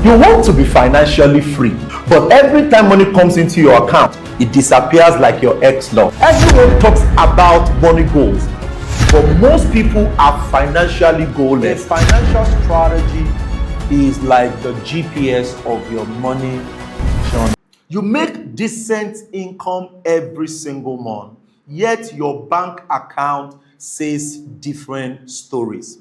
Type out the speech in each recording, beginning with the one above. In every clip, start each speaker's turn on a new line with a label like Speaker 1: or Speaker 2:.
Speaker 1: You want to be financially free, but every time money comes into your account, it disappears like your ex-love. Everyone talks about money goals, but most people are financially goalless. A financial strategy is like the GPS of your money journey. You make decent income every single month, yet your bank account says different stories.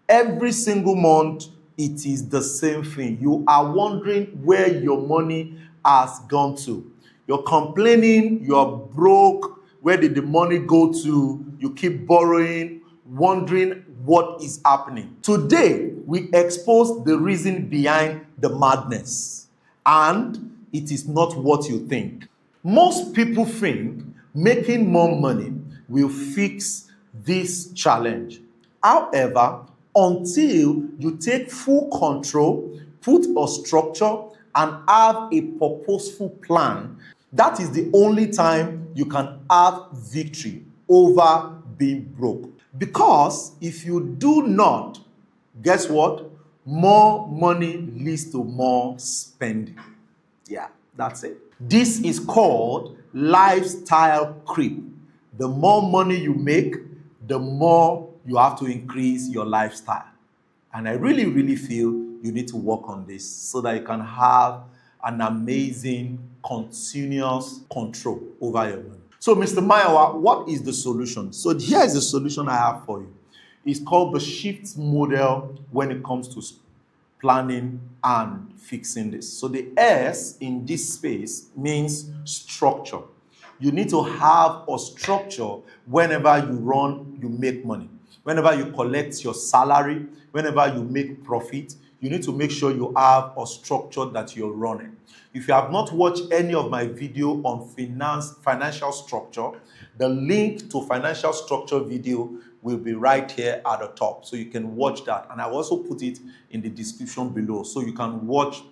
Speaker 1: Every single month, it is the same thing. You are wondering where your money has gone to. You're complaining, you're broke. Where did the money go to? You keep borrowing, wondering what is happening. Today, we expose the reason behind the madness, and it is not what you think. Most people think making more money will fix this challenge. However, until you take full control, put a structure, and have a purposeful plan, that is the only time you can have victory over being broke. Because if you do not, guess what? More money leads to more spending. Yeah, that's it. This is called lifestyle creep. The more money you make, the more you have to increase your lifestyle. And I really, really feel you need to work on this so that you can have an amazing, continuous control over your money. So, Mr. Mayowa, what is the solution? So here is the solution I have for you. It's called the shift model when it comes to planning and fixing this. So the S in this space means structure. You need to have a structure whenever you make money. Whenever you collect your salary, whenever you make profit, you need to make sure you have a structure that you're running. If you have not watched any of my video on financial structure, the link to financial structure video will be right here at the top. So you can watch that. And I will also put it in the description below so you can watch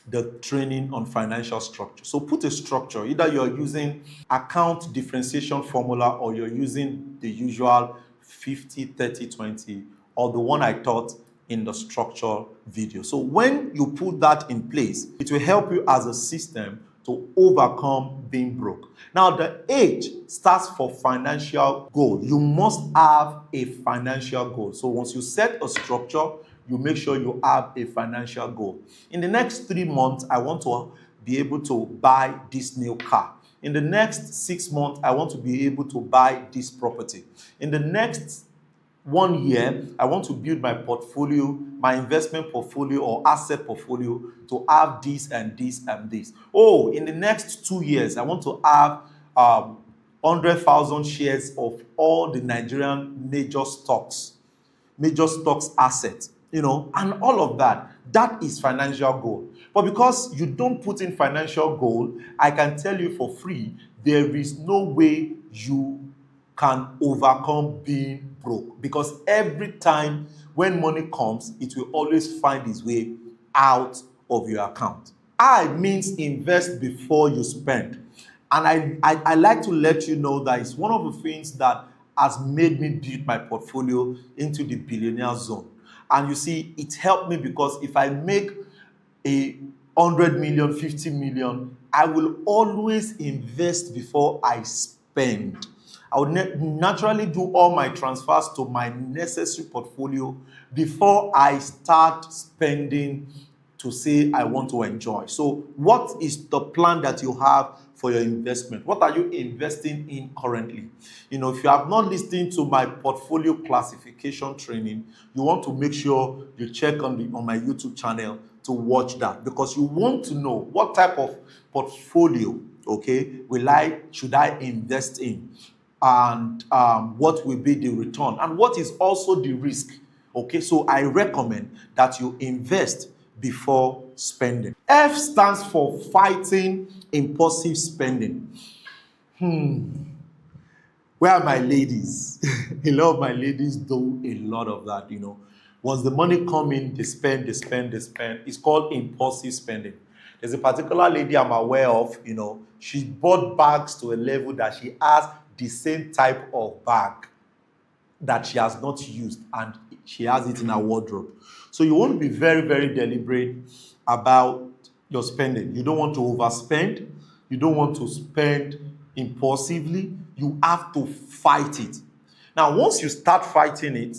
Speaker 1: the training on financial structure. So put a structure. Either you're using account differentiation formula or you're using the usual 50, 30, 20, or the one I taught in the structure video. So when you put that in place, it will help you as a system to overcome being broke. Now, the H starts for financial goal. You must have a financial goal. So once you set a structure, you make sure you have a financial goal. In the next 3 months, I want to be able to buy this new car. In the next 6 months, I want to be able to buy this property. In the next 1 year, I want to build my portfolio, my investment portfolio or asset portfolio to have this and this and this. Oh, in the next 2 years, I want to have 100,000 shares of all the Nigerian major stocks assets, and all of that. That is financial goal. But because you don't put in financial goal, I can tell you for free, there is no way you can overcome being broke, because every time when money comes, it will always find its way out of your account. I means invest before you spend. And I like to let you know that it's one of the things that has made me build my portfolio into the billionaire zone. And you see, it helped me because if I make 100 million, 50 million, I will always invest before I spend. I would naturally do all my transfers to my necessary portfolio before I start spending to say I want to enjoy. So what is the plan that you have for your investment? What are you investing in currently? If you have not listened to my portfolio classification training, you want to make sure you check on my YouTube channel to watch that, because you want to know what type of portfolio, should I invest in, and what will be the return, and what is also the risk. So I recommend that you invest before spending. F stands for fighting impulsive spending. Where are my ladies? A lot of my ladies do a lot of that, Once the money come in, they spend. It's called impulsive spending. There's a particular lady I'm aware of, she bought bags to a level that she has the same type of bag that she has not used, and she has it in her wardrobe. So you want to be very, very deliberate about your spending. You don't want to overspend. You don't want to spend impulsively. You have to fight it. Now, once you start fighting it,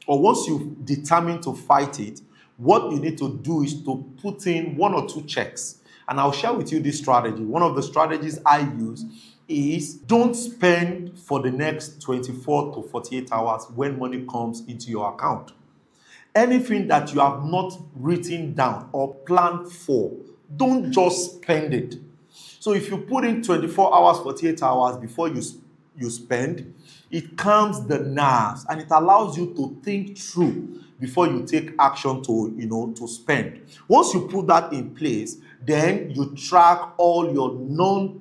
Speaker 1: or once you've determined to fight it, what you need to do is to put in 1 or 2 checks. And I'll share with you this strategy. One of the strategies I use is don't spend for the next 24 to 48 hours when money comes into your account. Anything that you have not written down or planned for, don't just spend it. So if you put in 24 hours, 48 hours before you spend, it calms the nerves and it allows you to think through before you take action to spend. Once you put that in place, then you track all your non-planned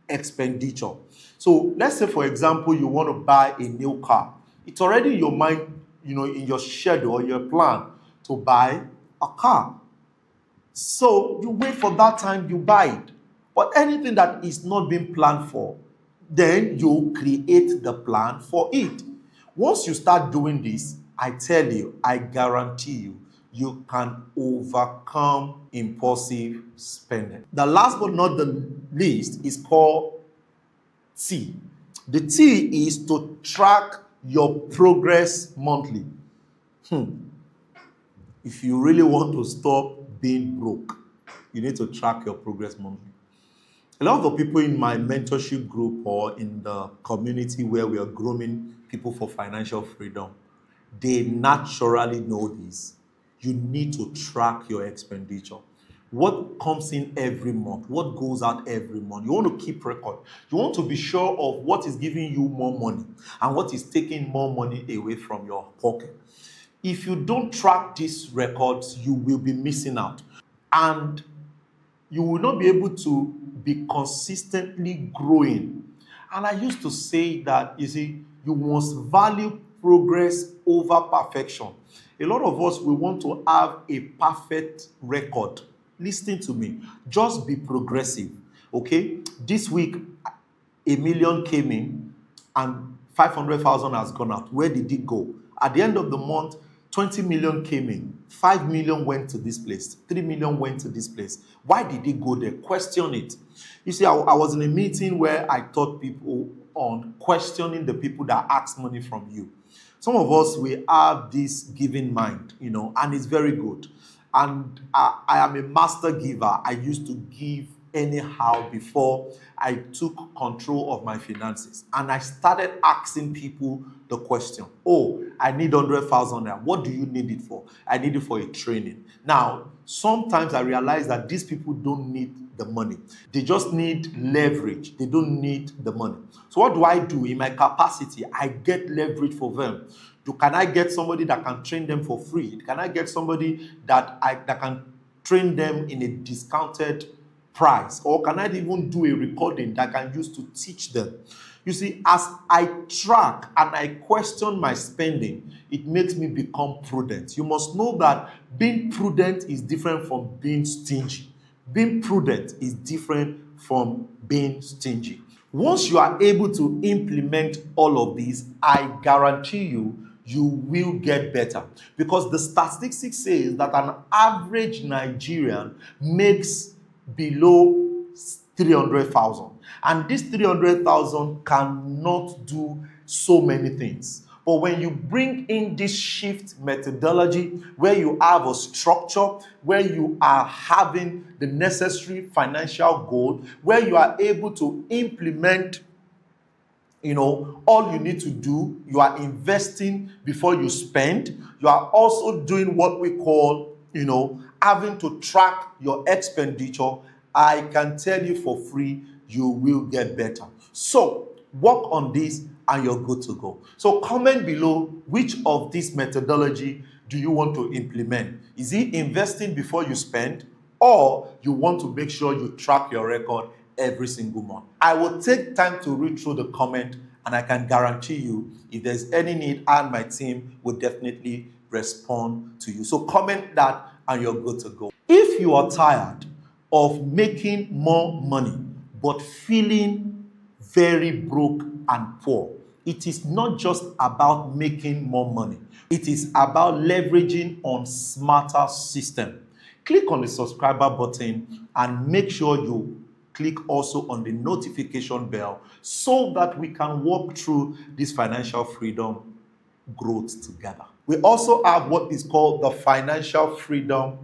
Speaker 1: expenditure. So let's say, for example, you want to buy a new car. It's already in your mind, in your schedule or your plan to buy a car. So you wait for that time, you buy it. But anything that is not being planned for, then you create the plan for it. Once you start doing this, I tell you, I guarantee you, you can overcome impulsive spending. The last but not the least is called T. The T is to track your progress monthly. If you really want to stop being broke, you need to track your progress monthly. A lot of the people in my mentorship group or in the community where we are grooming people for financial freedom, they naturally know this. You need to track your expenditure. What comes in every month? What goes out every month? You want to keep record. You want to be sure of what is giving you more money and what is taking more money away from your pocket. If you don't track these records, you will be missing out. And you will not be able to be consistently growing. And I used to say that, you must value progress over perfection. A lot of us, we want to have a perfect record. Listen to me. Just be progressive, okay? This week, 1 million came in and 500,000 has gone out. Where did it go? At the end of the month, 20 million came in. 5 million went to this place. 3 million went to this place. Why did it go there? Question it. You see, I was in a meeting where I taught people on questioning the people that ask money from you. Some of us, we have this giving mind, and it's very good. And I am a master giver. I used to give anyhow before I took control of my finances. And I started asking people the question, I need 100,000 naira. What do you need it for? I need it for a training. Now, sometimes I realize that these people don't need the money. They just need leverage. They don't need the money. So what do I do? In my capacity, I get leverage for them. Can I get somebody that can train them for free? Can I get somebody that can train them in a discounted price? Or can I even do a recording that I can use to teach them? You see, as I track and I question my spending, it makes me become prudent. You must know that being prudent is different from being stingy. Being prudent is different from being stingy. Once you are able to implement all of these, I guarantee you, you will get better. Because the statistics says that an average Nigerian makes below 300,000. And this 300,000 cannot do so many things. But when you bring in this shift methodology, where you have a structure, where you are having the necessary financial goal, where you are able to implement, all you need to do, you are investing before you spend. You are also doing what we call, having to track your expenditure. I can tell you for free, you will get better. So work on this and you're good to go. So comment below, which of this methodology do you want to implement? Is it investing before you spend, or you want to make sure you track your record every single month? I will take time to read through the comment, and I can guarantee you, if there's any need, I and my team will definitely respond to you. So comment that and you're good to go. If you are tired of making more money but feeling very broke and poor, it is not just about making more money. It is about leveraging on smarter system. Click on the subscriber button and make sure you click also on the notification bell so that we can walk through this financial freedom growth together. We also have what is called the Financial Freedom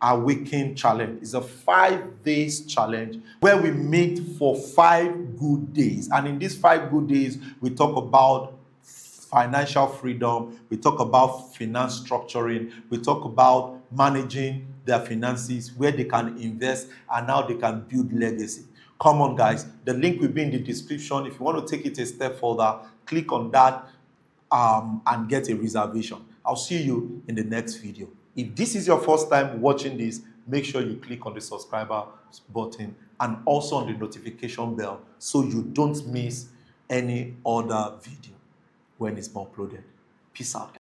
Speaker 1: Awaken Challenge. It's a 5 days challenge where we meet for 5 good days. And in these 5 good days, we talk about financial freedom, we talk about finance structuring, we talk about managing their finances, where they can invest and how they can build legacy. Come on, guys. The link will be in the description. If you want to take it a step further, click on that and get a reservation. I'll see you in the next video. If this is your first time watching this, make sure you click on the subscriber button and also on the notification bell so you don't miss any other video when it's uploaded. Peace out.